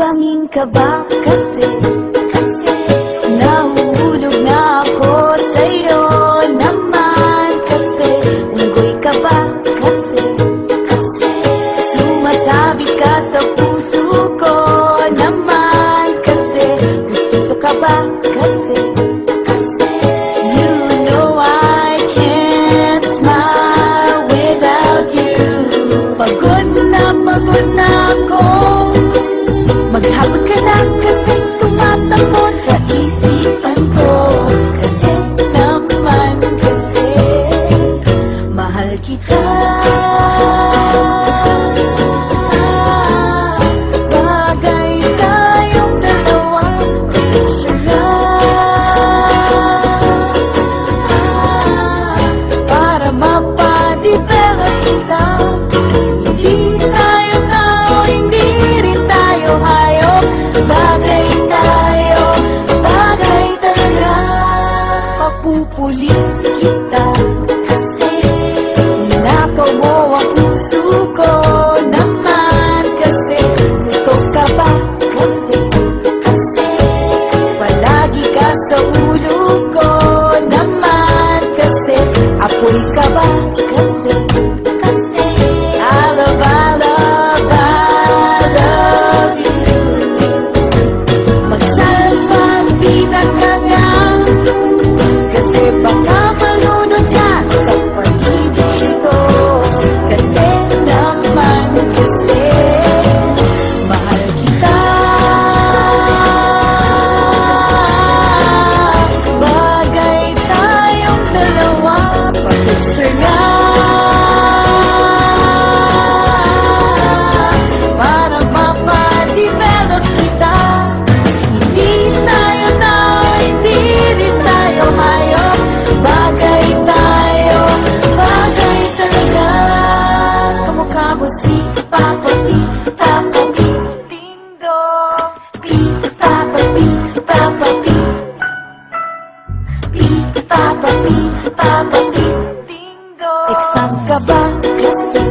Bangin ka ba kasi nahuhulog na ako sa'yo naman kasi unggoy ka ba kasi sumasabi ka sa puso ko naman kasi gusto ka ba kasi you know I can't smile without you. Pagod na ako, maghapon ka na kasi tumatakbo sa isipan ko. Kasi naman kasi mahal kita. Bagay tayong dalawa, picture lang para mapadevelop kita. Hindi tayo tao, hindi rin tayo hayop. Bagay tayo, bagay talaga. Papupulis kita kasi ninakaw mo ang puso ko naman kasi gusto ka ba kasi palagi ka sa ulo ko naman kasi apoy ka ba kasi I love you. Magsalpapita ka nga kasi baka malunod ka sa pag-ibig ko. Kasi naman kasi mahal kita. Bagay tayong dalawa, pag-picture nga para mapadevelop kita. Hindi tayo tao, hindi rin tayo hayop. Bagay tayo, bagay talaga. Kamukha mo si Papa P, Papa P, Ding Dong. P, Papa P, Papa P, P, Papa P, Papa P, Ding Dong. Exam ka ba kasi